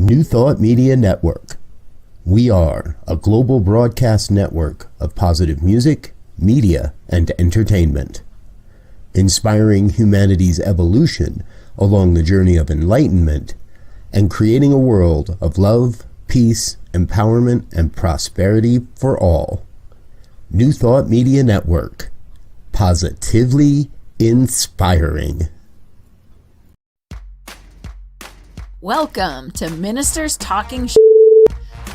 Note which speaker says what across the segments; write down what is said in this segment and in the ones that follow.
Speaker 1: New Thought Media Network. We are a global broadcast network of positive music, media, and entertainment, inspiring humanity's evolution along the journey of enlightenment and creating a world of love, peace, empowerment, and prosperity for all. New Thought Media Network. Positively inspiring.
Speaker 2: Welcome to Ministers Talking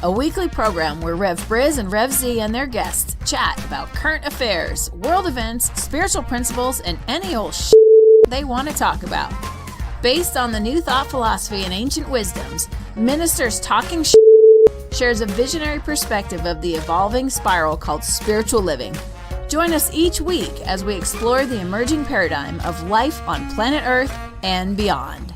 Speaker 2: a weekly program where Rev Briz and Rev Z and their guests chat about current affairs, world events, spiritual principles, and any old they want to talk about. Based on the New Thought philosophy and ancient wisdoms, Ministers Talking shares a visionary perspective of the evolving spiral called spiritual living. Join us each week as we explore the emerging paradigm of life on planet Earth and beyond.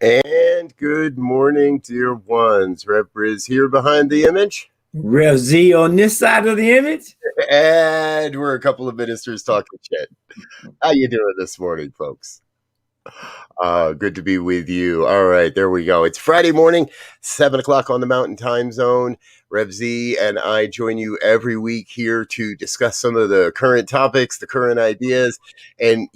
Speaker 3: And good morning, dear ones. Rev Briz here behind the image.
Speaker 4: Rev Z on this side of the image.
Speaker 3: And we're a couple of ministers talking shit. How you doing this morning, folks? Good to be with you. All right, there we go. It's Friday morning, 7 o'clock on the Mountain Time Zone. Rev Z and I join you every week here to discuss some of the current topics, the current ideas. And,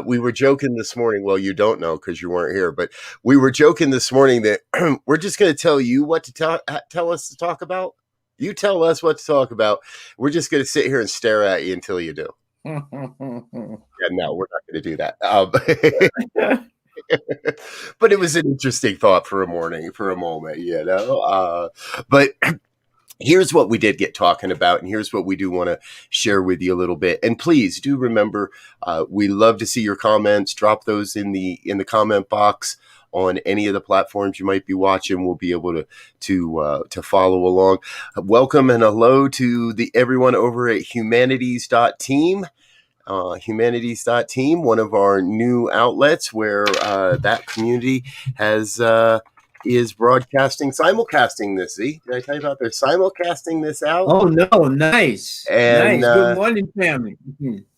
Speaker 3: we were joking this morning. Well, you don't know because you weren't here, but we were joking this morning that we're just going to tell you what to tell us to talk about. You tell us what to talk about. We're just going to sit here and stare at you until you do. Yeah, no, we're not going to do that. But it was an interesting thought for a moment, but here's what we did get talking about, and here's what we do want to share with you a little bit. And please do remember, we love to see your comments. Drop those in the comment box on any of the platforms you might be watching. We'll be able to follow along. Welcome and hello to everyone over at humanities.team. Humanities.team, one of our new outlets where that community is simulcasting this. See, did I tell you about they're simulcasting this out?
Speaker 4: Oh no, nice.
Speaker 3: And
Speaker 4: good morning, family.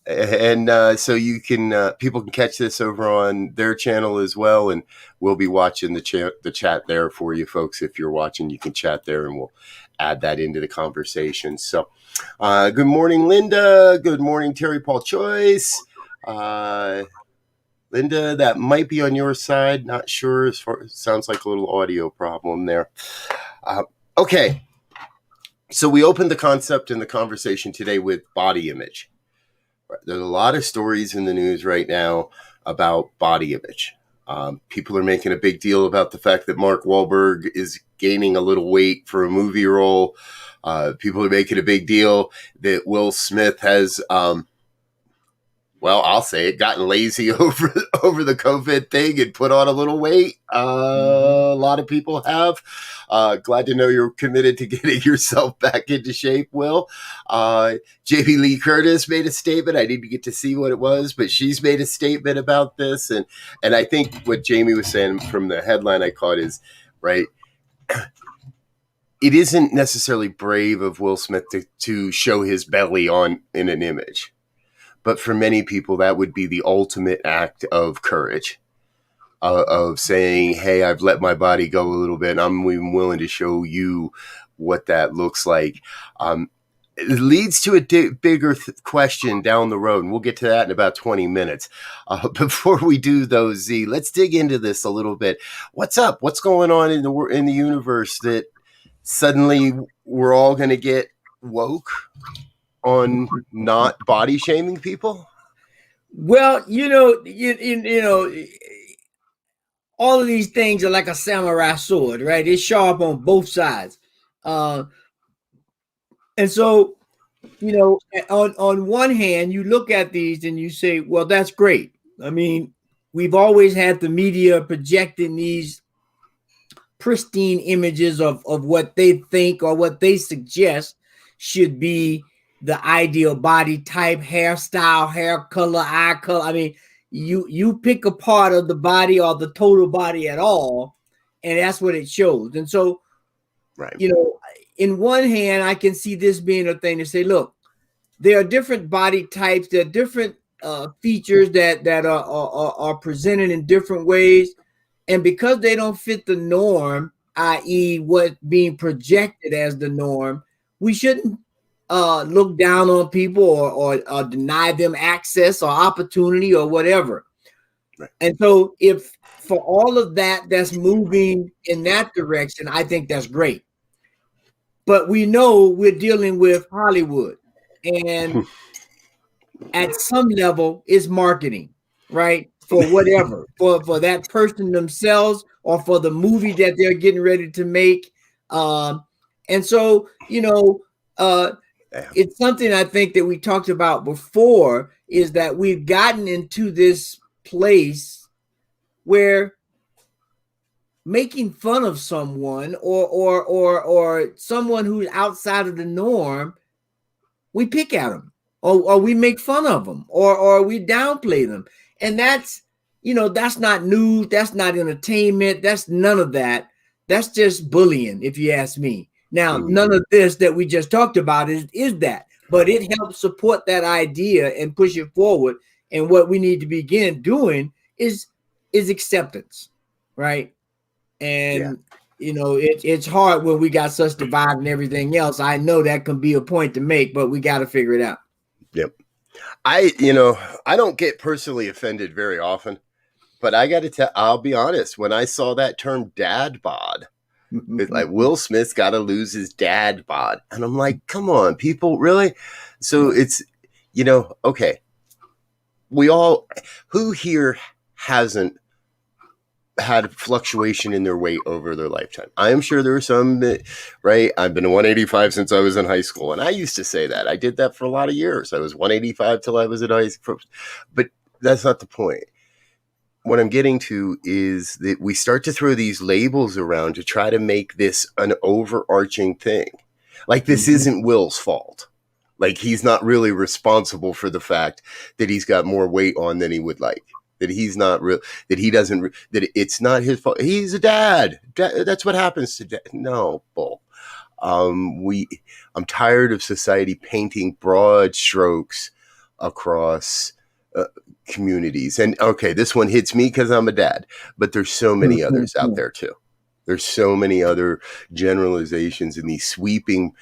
Speaker 3: And so you can people can catch this over on their channel as well, and we'll be watching the chat there for you folks. If you're watching, you can chat there, and we'll add that into the conversation. So good morning, Linda. Good morning, Terry Paul Choice. Linda, that might be on your side. Not sure. Sounds like a little audio problem there. Okay. So we opened the concept and the conversation today with body image. There's a lot of stories in the news right now about body image. People are making a big deal about the fact that Mark Wahlberg is gaining a little weight for a movie role. People are making a big deal that Will Smith has... I'll say it, gotten lazy over the COVID thing and put on a little weight. A lot of people have. Glad to know you're committed to getting yourself back into shape, Will. Jamie Lee Curtis made a statement. I didn't get to see what it was, but she's made a statement about this. And I think what Jamie was saying from the headline I caught is, right, it isn't necessarily brave of Will Smith to show his belly in an image. But for many people, that would be the ultimate act of courage, of saying, hey, I've let my body go a little bit. I'm even willing to show you what that looks like. It leads to a bigger question down the road, and we'll get to that in about 20 minutes. Before we do, though, Z, let's dig into this a little bit. What's up? What's going on in the universe that suddenly we're all going to get woke on not body shaming people?
Speaker 4: Well, all of these things are like a samurai sword, right? It's sharp on both sides. And so, on one hand, you look at these and you say, well, that's great. I mean, we've always had the media projecting these pristine images of what they think or what they suggest should be the ideal body type, hairstyle, hair color, eye color. I mean, you pick a part of the body or the total body at all, and that's what it shows. And so,
Speaker 3: right,
Speaker 4: in one hand, I can see this being a thing to say, look, there are different body types, there are different features that are presented in different ways. And because they don't fit the norm, i.e. what's being projected as the norm, we shouldn't look down on people or deny them access or opportunity or whatever.
Speaker 3: Right.
Speaker 4: And so if for all of that that's moving in that direction, I think that's great. But we know we're dealing with Hollywood, and at some level it's marketing, right? For whatever, for that person themselves or for the movie that they're getting ready to make. And so, it's something I think that we talked about before, is that we've gotten into this place where making fun of someone or someone who's outside of the norm, we pick at them or we make fun of them or we downplay them. And that's not news. That's not entertainment. That's none of that. That's just bullying, if you ask me. Now, none of this that we just talked about is that, but it helps support that idea and push it forward. And what we need to begin doing is acceptance, right? And it's hard when we got such divide and everything else. I know that can be a point to make, but we got to figure it out.
Speaker 3: Yep. I don't get personally offended very often, but I got to I'll be honest. When I saw that term dad bod, it's like Will Smith's got to lose his dad bod. And I'm like, come on, people, really? So it's, okay. Who here hasn't had fluctuation in their weight over their lifetime? I am sure there are some that, right? I've been 185 since I was in high school. And I used to say that. I did that for a lot of years. I was 185 till I was in high school. But that's not the point. What I'm getting to is that we start to throw these labels around to try to make this an overarching thing. Like this isn't Will's fault. Like he's not really responsible for the fact that he's got more weight on than he would like. That he's not real, that he doesn't, that it's not his fault. He's a dad. That's what happens to dad. No, bull. I'm tired of society painting broad strokes across communities. And okay, this one hits me because I'm a dad, but there's so many others out there too. There's so many other generalizations and these sweeping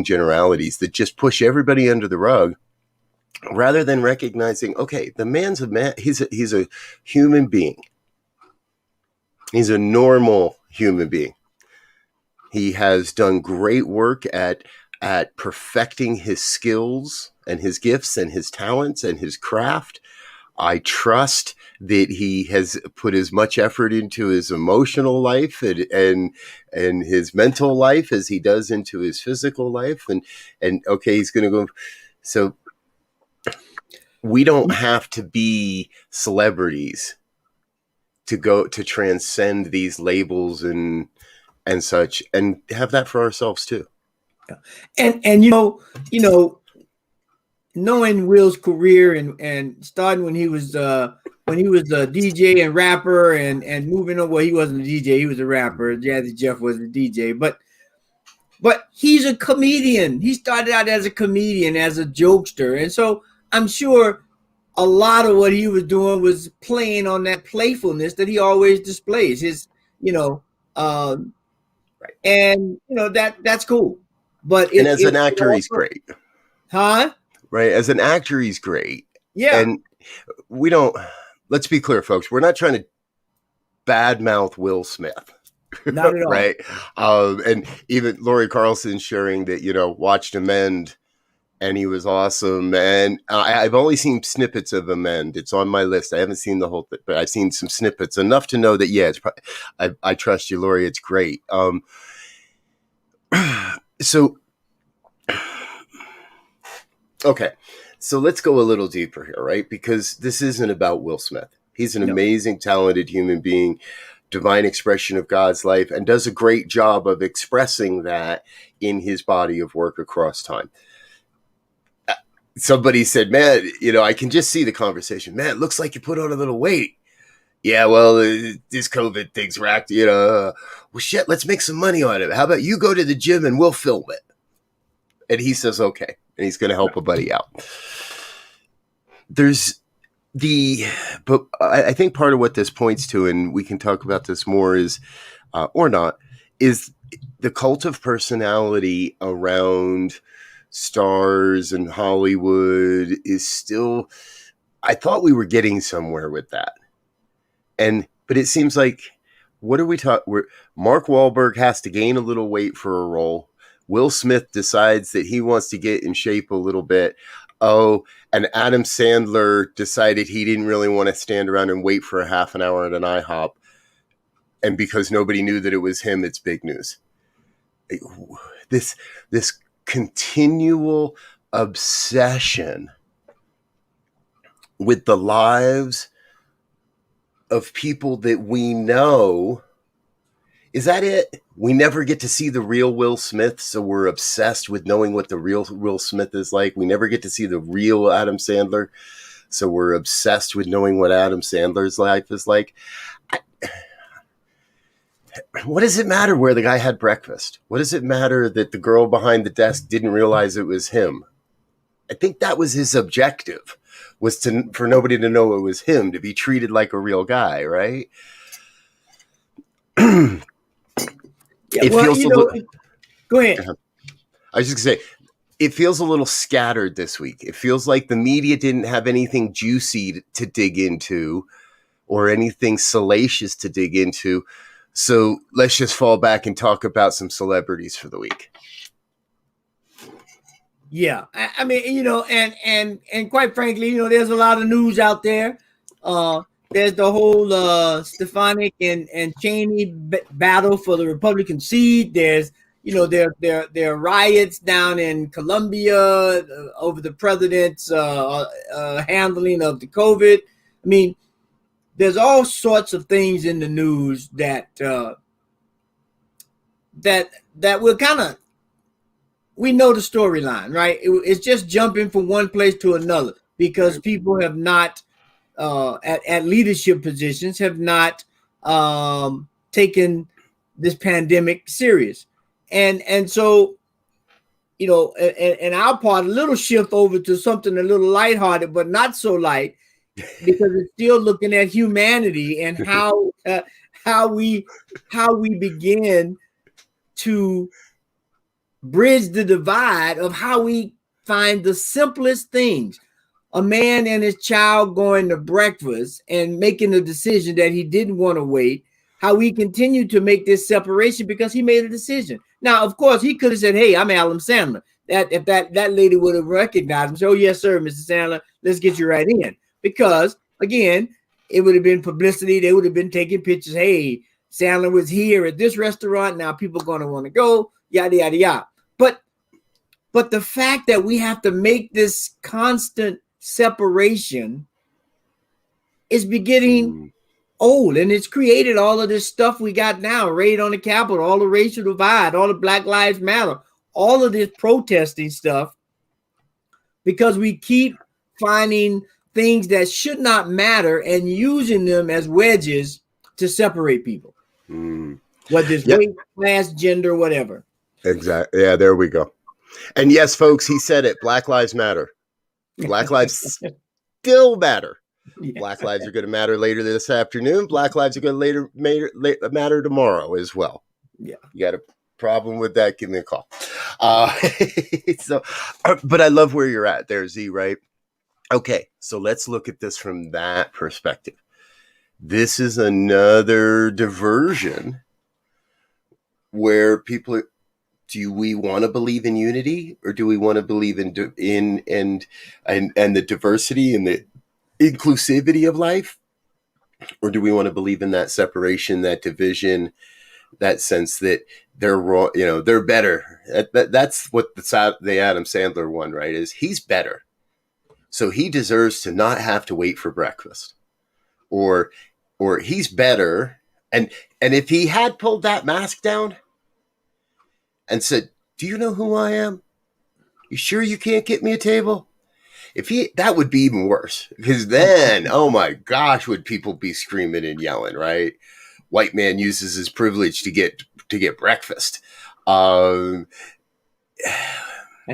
Speaker 3: generalities that just push everybody under the rug, rather than recognizing, okay, the man's a man. He's a human being. He's a normal human being. He has done great work at perfecting his skills and his gifts and his talents and his craft. I trust that he has put as much effort into his emotional life and his mental life as he does into his physical life. And okay, he's going to go. So we don't have to be celebrities to transcend these labels and such, and have that for ourselves too.
Speaker 4: And knowing Will's career and starting when he was a DJ and rapper and moving on. Well, he wasn't a DJ, he was a rapper. Jazzy Jeff was a DJ, but he's a comedian. He started out as a comedian, as a jokester, and so I'm sure a lot of what he was doing was playing on that playfulness that he always displays. His, right. And that's cool. But
Speaker 3: as an actor, he's great.
Speaker 4: Huh?
Speaker 3: Right. As an actor, he's great.
Speaker 4: Yeah.
Speaker 3: And let's be clear, folks. We're not trying to badmouth Will Smith.
Speaker 4: Not at all.
Speaker 3: Right. And even Lori Carlson sharing that, watched Amend and he was awesome. And I've only seen snippets of Amend. It's on my list. I haven't seen the whole thing, but I've seen some snippets enough to know that, yeah, it's I trust you, Lori. It's great. So, okay. So let's go a little deeper here, right? Because this isn't about Will Smith. He's an amazing, talented human being, divine expression of God's life, and does a great job of expressing that in his body of work across time. Somebody said, man, I can just see the conversation. Man, it looks like you put on a little weight. yeah, well, this COVID thing's racked, well, shit, let's make some money on it. How about you go to the gym and we'll film it? And he says, okay. And he's going to help a buddy out. But I think part of what this points to, and we can talk about this more is, or not, is the cult of personality around stars and Hollywood is still, I thought we were getting somewhere with that. But it seems like, what are we talking? Mark Wahlberg has to gain a little weight for a role. Will Smith decides that he wants to get in shape a little bit. Oh, and Adam Sandler decided he didn't really want to stand around and wait for a half an hour at an IHOP. And because nobody knew that it was him, it's big news. This continual obsession with the lives of people that we know. Is that it? We never get to see the real Will Smith, so we're obsessed with knowing what the real Will Smith is like. We never get to see the real Adam Sandler, so we're obsessed with knowing what Adam Sandler's life is like. What does it matter where the guy had breakfast? What does it matter that the girl behind the desk didn't realize it was him? I think that was his objective, was for nobody to know it was him, to be treated like a real guy, right?
Speaker 4: Yeah, go ahead.
Speaker 3: I was just going to say, it feels a little scattered this week. It feels like the media didn't have anything juicy to dig into or anything salacious to dig into. So let's just fall back and talk about some celebrities for the week.
Speaker 4: Yeah. I mean, and quite frankly, there's a lot of news out there. There's the whole Stefanik and Cheney battle for the Republican seat. There's, there are riots down in Colombia over the president's handling of the COVID. I mean, there's all sorts of things in the news that will kind of, we know the storyline, right? It's just jumping from one place to another because people have not, at leadership positions, have not taken this pandemic serious. And so, and our part, a little shift over to something a little lighthearted, but not so light, because it's still looking at humanity and how we begin to bridge the divide of how we find the simplest things. A man and his child going to breakfast and making a decision that he didn't want to wait, how we continue to make this separation because he made a decision. Now, of course, he could have said, hey, I'm Adam Sandler. If that lady would have recognized him, so, oh, yes, sir, Mr. Sandler, let's get you right in. Because, again, it would have been publicity. They would have been taking pictures. Hey, Sandler was here at this restaurant. Now people are going to want to go, yada, yada, yada. But the fact that we have to make this constant separation is beginning old, and it's created all of this stuff we got now, raid on the Capitol, all the racial divide, all the Black Lives Matter, all of this protesting stuff, because we keep finding things that should not matter and using them as wedges to separate people, whether it's weight, class, gender, whatever.
Speaker 3: Exactly. Yeah, there we go. And yes, folks, he said it. Black Lives Matter. Black lives still matter. Yeah. Black lives are going to matter later this afternoon. Black lives are going to matter tomorrow as well.
Speaker 4: Yeah.
Speaker 3: You got a problem with that? Give me a call. But I love where you're at there, Z, right? Okay, so let's look at this from that perspective. This is another diversion where people are, do we want to believe in unity, or do we want to believe in the diversity and the inclusivity of life, or do we want to believe in that separation, that division, that sense that they're wrong, they're better? That's what the Adam Sandler one, right? Is he's better, so he deserves to not have to wait for breakfast, or he's better, and if he had pulled that mask down and said, do you know who I am? You sure you can't get me a table? that would be even worse, because then, oh my gosh, would people be screaming and yelling, right? White man uses his privilege to get breakfast.
Speaker 4: That's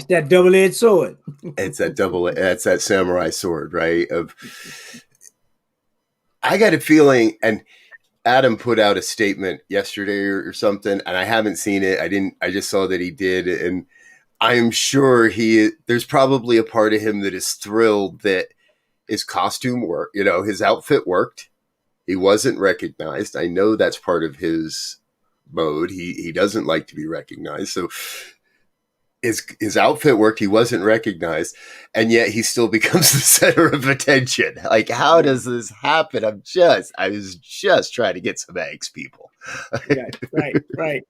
Speaker 4: that double-edged sword.
Speaker 3: That's that samurai sword, right? I got a feeling, and Adam put out a statement yesterday or something, and I haven't seen it. I just saw that he did, and I am sure there's probably a part of him that is thrilled that his costume worked, his outfit worked. He wasn't recognized. I know that's part of his mode. He doesn't like to be recognized. So his outfit worked. He wasn't recognized, and yet he still becomes the center of attention. Like, how does this happen? I was just trying to get some eggs, people.
Speaker 4: Right.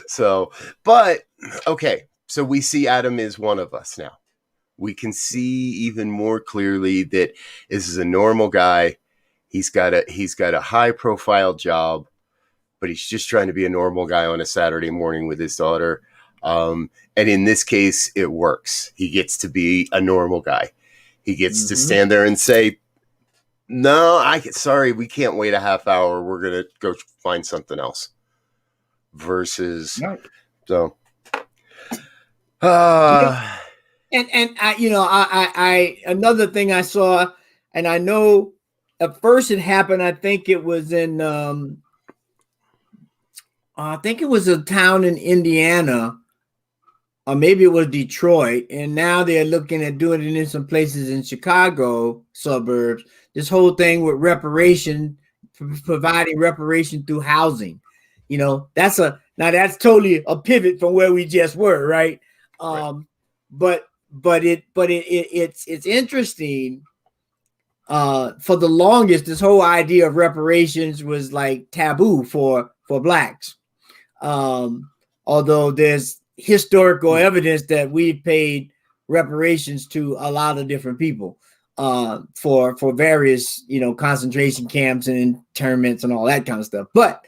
Speaker 3: So, but okay. So we see Adam is one of us now. We can see even more clearly that this is a normal guy. He's got a high profile job, but he's just trying to be a normal guy on a Saturday morning with his daughter. And in this case, it works. He gets to be a normal guy. He gets to stand there and say, no, sorry, we can't wait a half hour. We're going to go find something else. Versus, right. So,
Speaker 4: and I another thing I saw, and I know at first it happened. I think it was in, I think it was a town in Indiana, or maybe it was Detroit, and now they're looking at doing it in some places in Chicago suburbs. This whole thing with providing reparation through housing. That's totally a pivot from where we just were, right? Right. But it's interesting. For the longest, this whole idea of reparations was like taboo for blacks. Although there's historical evidence that we've paid reparations to a lot of different people for various concentration camps and internments and all that kind of stuff. But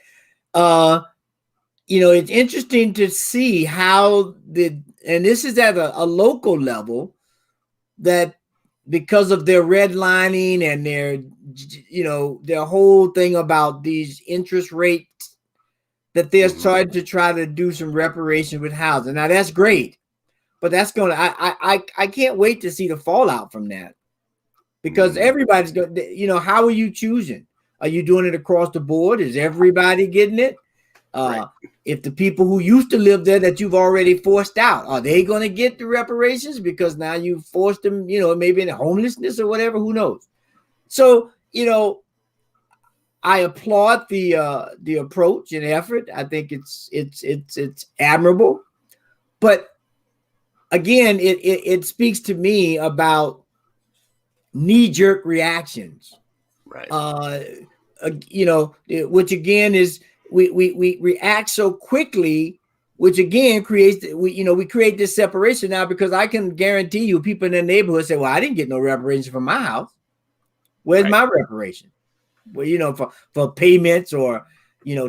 Speaker 4: it's interesting to see how and this is at a local level, that because of their redlining and their whole thing about these interest rates, that they're starting to try to do some reparation with housing. Now that's great, but that's I can't wait to see the fallout from that, because everybody's going. How are you choosing? Are you doing it across the board? Is everybody getting it? Right. If the people who used to live there that you've already forced out, are they going to get the reparations because now you've forced them, maybe in homelessness or whatever, who knows? So, I applaud the approach and effort. I think it's admirable, but again, it speaks to me about knee-jerk reactions, right? Which again is we react so quickly, which again creates we create this separation now, because I can guarantee you people in the neighborhood say, well, I didn't get no reparation from my house. Where's my reparation? Well, for payments or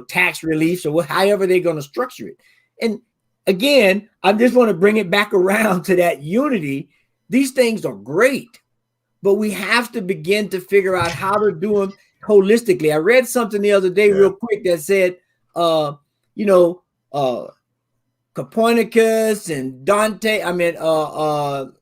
Speaker 4: tax reliefs or however they're going to structure it. And again, I just want to bring it back around to that unity. These things are great, but we have to begin to figure out how to do them holistically. I read something the other day real quick that said, Copernicus and Dante, not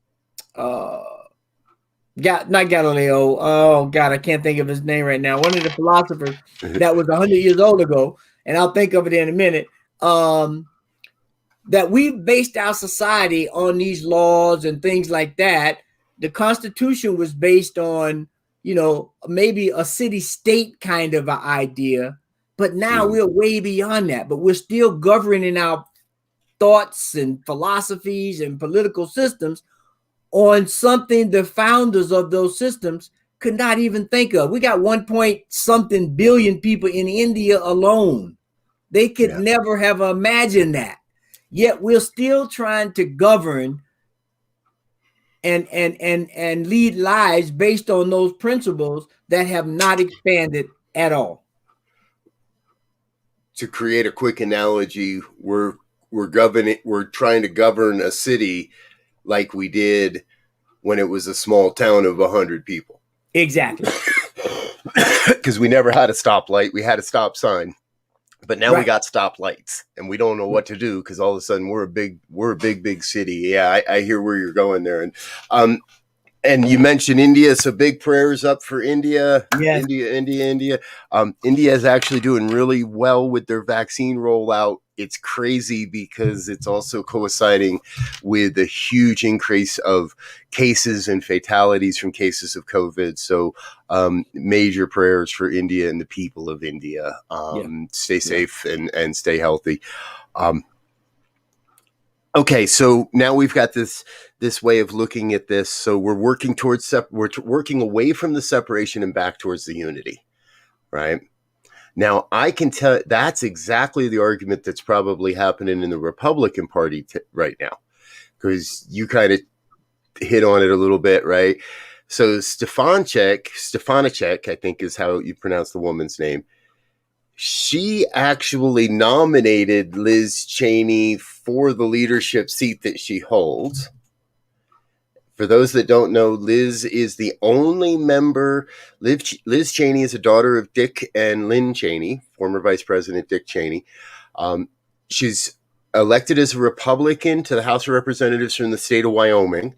Speaker 4: Galileo. Oh God, I can't think of his name right now. One of the philosophers that was 100 years old ago, and I'll think of it in a minute. That we based our society on these laws and things like that. The Constitution was based on, maybe a city-state kind of an idea, but now we're way beyond that. But we're still governing our thoughts and philosophies and political systems on something the founders of those systems could not even think of. We got 1.something billion people in India alone. They could never have imagined that. Yet we're still trying to govern and lead lives based on those principles that have not expanded at all.
Speaker 3: To create a quick analogy, we're trying to govern a city like we did when it was a small town of 100 people.
Speaker 4: Exactly.
Speaker 3: Because we never had a stoplight. We had a stop sign. But now we got stoplights, and we don't know what to do because all of a sudden we're a big city. Yeah, I hear where you're going there. And you mentioned India, so big prayers up for India.
Speaker 4: Yes.
Speaker 3: India. India is actually doing really well with their vaccine rollout. It's crazy because it's also coinciding with a huge increase of cases and fatalities from cases of COVID. So major prayers for India and the people of India. Stay safe and stay healthy. Okay, so now we've got this way of looking at this. So we're working towards working away from the separation and back towards the unity, right? Now I can tell that's exactly the argument that's probably happening in the Republican Party right now, because you kind of hit on it a little bit, right? So Stefanicek, I think is how you pronounce the woman's name. She actually nominated Liz Cheney for the leadership seat that she holds. For those that don't know, Liz is the only member. Liz Cheney is a daughter of Dick and Lynn Cheney, former Vice President Dick Cheney. She's elected as a Republican to the House of Representatives from the state of Wyoming.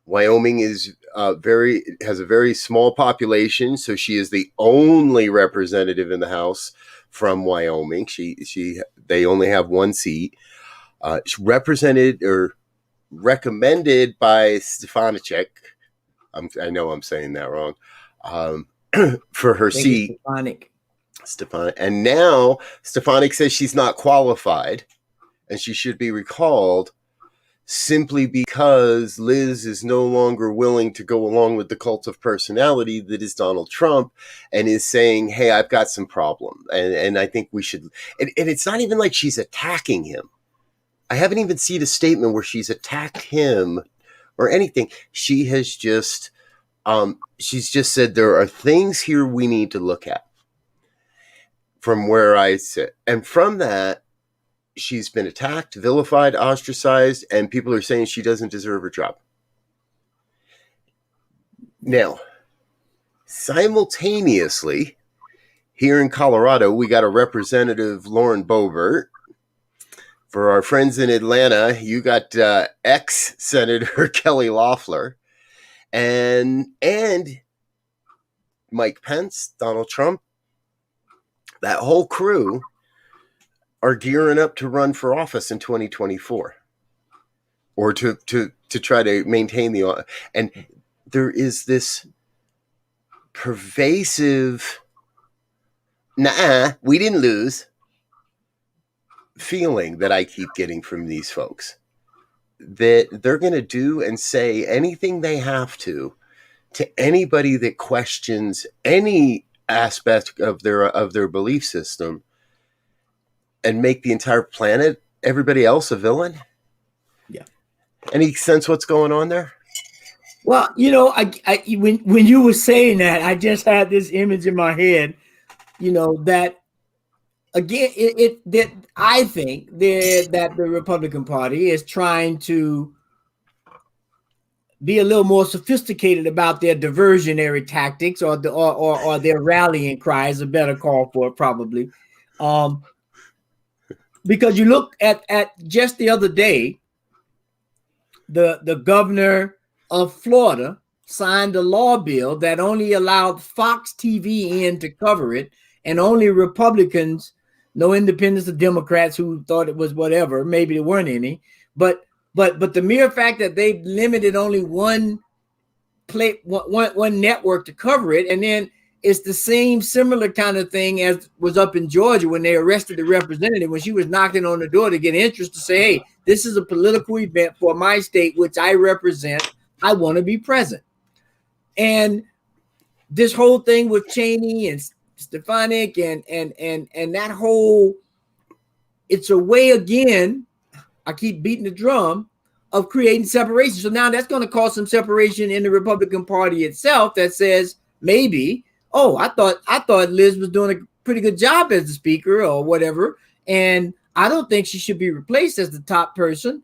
Speaker 3: Wyoming has a very small population, so she is the only representative in the House from Wyoming. They only have one seat. She's represented or recommended by Stefanicek. I know I'm saying that wrong. For her seat, Stefanik, and now Stefanik says she's not qualified, and she should be recalled, simply because Liz is no longer willing to go along with the cult of personality that is Donald Trump, and is saying, hey, I've got some problem. And I think we should, and it's not even like she's attacking him. I haven't even seen a statement where she's attacked him or anything. She has just, she's just said, there are things here we need to look at from where I sit. And from that, she's been attacked, vilified, ostracized, and people are saying she doesn't deserve her job. Now, simultaneously, here in Colorado, we got a Representative Lauren Boebert. For our friends in Atlanta, you got ex-Senator Kelly Loeffler and Mike Pence, Donald Trump, that whole crew are gearing up to run for office in 2024, or to try to maintain the, and there is this pervasive, we didn't lose feeling that I keep getting from these folks, that they're going to do and say anything they have to anybody that questions any aspect of their belief system, and make the entire planet, everybody else, a villain.
Speaker 4: Yeah.
Speaker 3: Any sense what's going on there?
Speaker 4: Well, you know, I when you were saying that, I just had this image in my head, you know, that again, that I think that the Republican Party is trying to be a little more sophisticated about their diversionary tactics, or their rallying cry is a better call for it, probably. Because you look at just the other day, the governor of Florida signed a law bill that only allowed Fox TV in to cover it, and only Republicans, no independents or Democrats who thought it was whatever, maybe there weren't any, but the mere fact that they limited only one network to cover it, and then it's the same similar kind of thing as was up in Georgia when they arrested the representative when she was knocking on the door to get interest, to say, hey, this is a political event for my state, which I represent. I want to be present. And this whole thing with Cheney and Stefanik and that whole, it's a way, again, I keep beating the drum, of creating separation. So now that's going to cause some separation in the Republican Party itself that says maybe, oh, I thought Liz was doing a pretty good job as the speaker or whatever, and I don't think she should be replaced as the top person.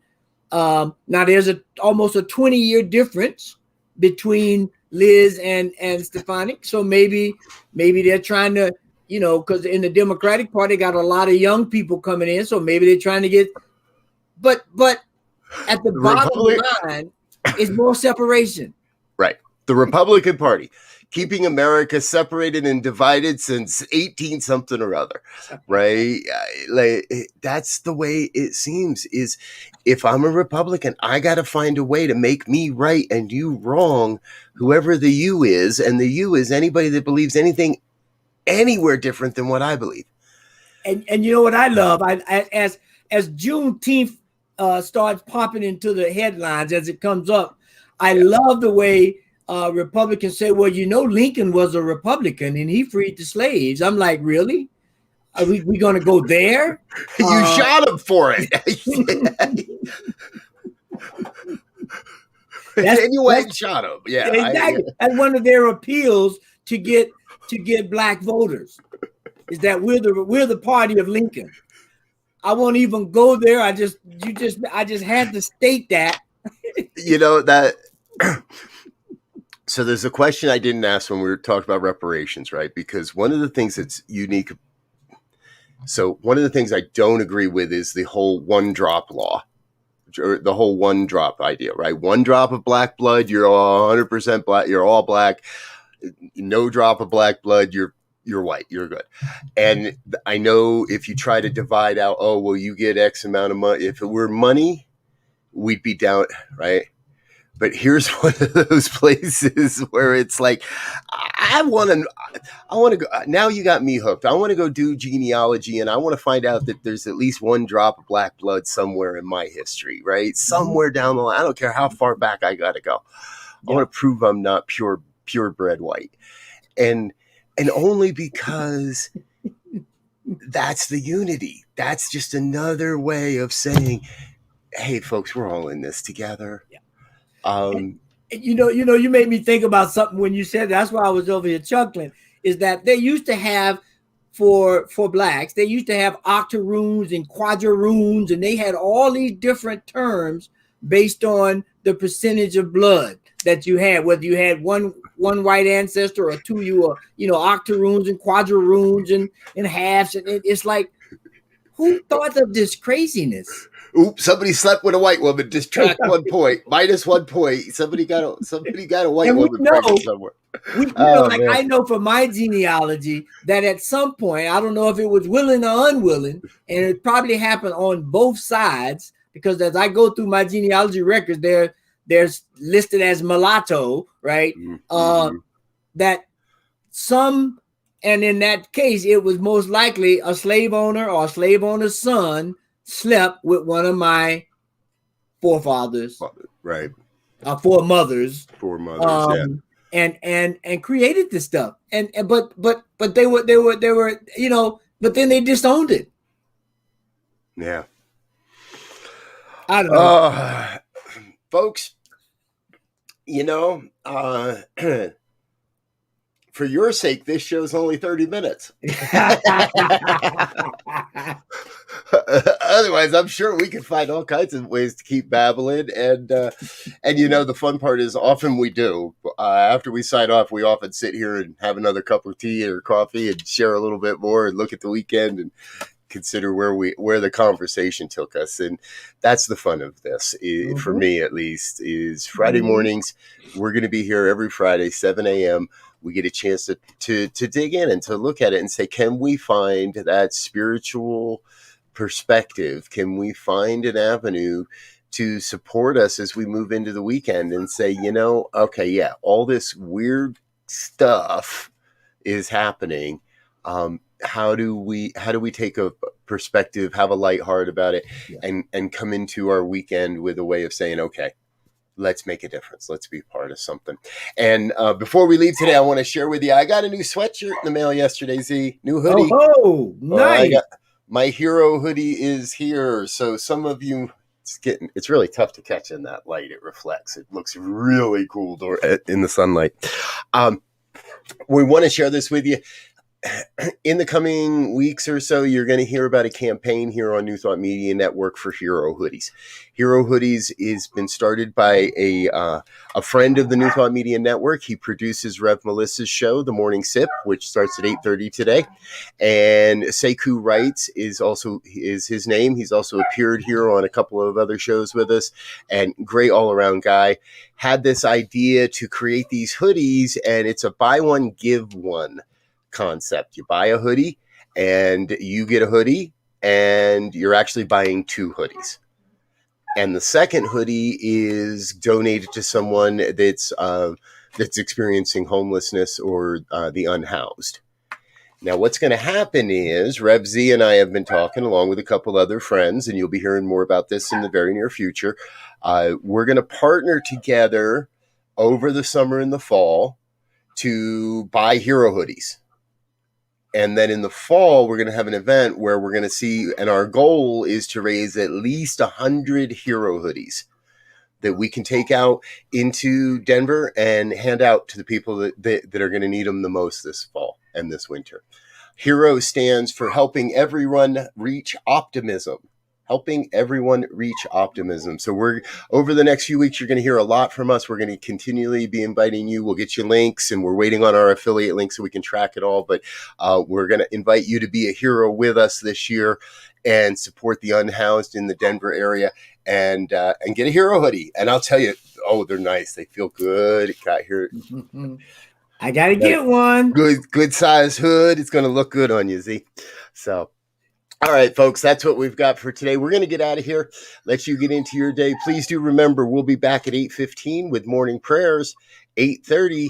Speaker 4: Now there's almost a 20-year difference between Liz and Stefanik. So maybe they're trying to, because in the Democratic Party got a lot of young people coming in. So maybe they're trying to get, but at the bottom line is more separation.
Speaker 3: Right. The Republican Party, keeping America separated and divided since 18 something or other, right? That's the way it seems. Is if I'm a Republican, I got to find a way to make me right and you wrong, whoever the you is. And the you is anybody that believes anything anywhere different than what I believe.
Speaker 4: And you know what I love? As Juneteenth starts popping into the headlines as it comes up, I love the way Republicans say, well, Lincoln was a Republican and he freed the slaves. I'm like, really? Are we going to go there?
Speaker 3: You shot him for it. And you went and shot him. Yeah,
Speaker 4: exactly. That's one of their appeals to get black voters, is that we're the party of Lincoln. I won't even go there. I just had to state that.
Speaker 3: That. So there's a question I didn't ask when we were talking about reparations, right? Because one of the things that's unique. So one of the things I don't agree with is the whole one drop law, or the whole one drop idea, right? One drop of black blood, you're all 100% black. You're all black. No drop of black blood, you're white. You're good. And I know if you try to divide out, oh, well, you get X amount of money. If it were money, we'd be down, right? But here's one of those places where it's like, I want to go. Now you got me hooked. I want to go do genealogy, and I want to find out that there's at least one drop of black blood somewhere in my history, right? Somewhere down the line. I don't care how far back I got to go. I want to prove I'm not purebred white, and only because that's the unity. That's just another way of saying, hey, folks, we're all in this together.
Speaker 4: Yeah. You made me think about something when you said that. That's why I was over here chuckling. Is that they used to have for blacks, they used to have octoroons and quadroons, and they had all these different terms based on the percentage of blood that you had, whether you had one white ancestor or two, you were octoroons and quadroons and halves, and it's like, who thought of this craziness?
Speaker 3: Oops, somebody slept with a white woman. Distract 1 point. Minus 1 point. Somebody got a white woman pregnant somewhere.
Speaker 4: I know from my genealogy that at some point, I don't know if it was willing or unwilling, and it probably happened on both sides, because as I go through my genealogy records, there's listed as mulatto, right? Mm-hmm. That some, and in that case, it was most likely a slave owner or a slave owner's son slept with one of my forefathers,
Speaker 3: right?
Speaker 4: Foremothers,
Speaker 3: yeah.
Speaker 4: And created this stuff, but they were but then they disowned it.
Speaker 3: Yeah,
Speaker 4: I don't know,
Speaker 3: folks. For your sake, this show's only 30 minutes. Otherwise, I'm sure we can find all kinds of ways to keep babbling. And the fun part is often we do. After we sign off, we often sit here and have another cup of tea or coffee and share a little bit more and look at the weekend and consider where the conversation took us. And that's the fun of this, for me at least, is Friday mornings. We're going to be here every Friday, 7 a.m. We get a chance to dig in and to look at it and say, can we find that spiritual perspective? Can we find an avenue to support us as we move into the weekend and say, okay, yeah, all this weird stuff is happening. How do we take a perspective, have a light heart about it, and come into our weekend with a way of saying, okay, let's make a difference. Let's be part of something. And before we leave today, I want to share with you, I got a new sweatshirt in the mail yesterday, Z. New hoodie.
Speaker 4: Oh, nice.
Speaker 3: My hero hoodie is here. So some of you, it's really tough to catch in that light. It reflects. It looks really cool in the sunlight. We want to share this with you. in the coming weeks or so, you're going to hear about a campaign here on New Thought Media Network for Hero Hoodies. Hero Hoodies has been started by a friend of the New Thought Media Network. He produces Rev Melissa's show, The Morning Sip, which starts at 8:30 today. And Sekou Wrights is his name. He's also appeared here on a couple of other shows with us, and great all-around guy. Had this idea to create these hoodies, and it's a buy one, give one concept. You buy a hoodie and you get a hoodie, and you're actually buying 2 hoodies. And the second hoodie is donated to someone that's experiencing homelessness or the unhoused. Now, what's going to happen is Rev Z and I have been talking along with a couple other friends, and you'll be hearing more about this in the very near future. We're going to partner together over the summer and the fall to buy hero hoodies. And then in the fall, we're going to have an event where we're going to see, and our goal is to raise at least 100 hero hoodies that we can take out into Denver and hand out to the people that are going to need them the most this fall and this winter. HERO stands for helping everyone reach optimism. Helping everyone reach optimism. So we're over the next few weeks, you're going to hear a lot from us. We're going to continually be inviting you. We'll get you links, and we're waiting on our affiliate link so we can track it all. But we're going to invite you to be a hero with us this year and support the unhoused in the Denver area, and get a hero hoodie. And I'll tell you, they're nice. They feel good. It got here.
Speaker 4: I got to get one.
Speaker 3: Good size hood. It's going to look good on you, Z. So. All right, folks, that's what we've got for today. We're going to get out of here, let you get into your day. Please do remember, we'll be back at 8:15 with morning prayers, 8:30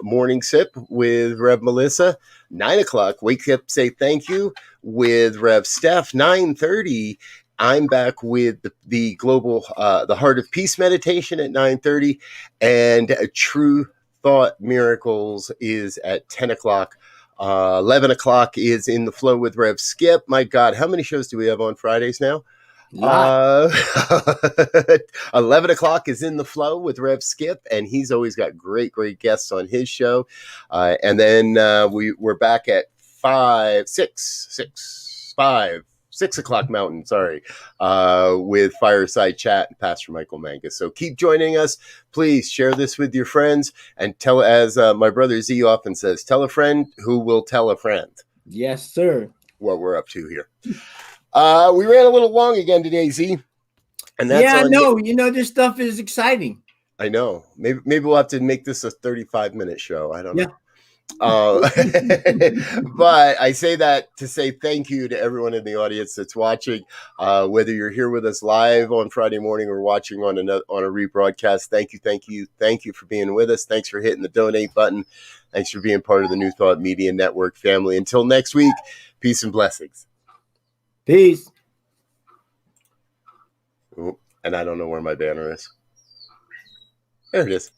Speaker 3: morning sip with Rev Melissa, 9 o'clock, wake up, say thank you with Rev Steph, 9:30. I'm back with the global, the Heart of Peace meditation at 9:30, and True Thought Miracles is at 10 o'clock. 11 o'clock is In the Flow with Rev Skip. My God, how many shows do we have on Fridays now? 11 o'clock is In the Flow with Rev Skip, and he's always got great guests on his show. And then we're back at 6 o'clock Mountain, with Fireside Chat and Pastor Michael Mangus. So keep joining us. Please share this with your friends, and tell, as my brother Z often says, tell a friend who will tell a friend.
Speaker 4: Yes, sir.
Speaker 3: What we're up to here. We ran a little long again today, Z. And that's
Speaker 4: this stuff is exciting.
Speaker 3: I know. Maybe we'll have to make this a 35-minute show. I don't know. But I say that to say thank you to everyone in the audience that's watching, whether you're here with us live on Friday morning or watching on a rebroadcast. Thank you for being with us. Thanks for hitting the donate button. Thanks for being part of the New Thought Media Network family. Until next week, peace and blessings.
Speaker 4: Peace.
Speaker 3: Ooh, and I don't know where my banner is. There it is.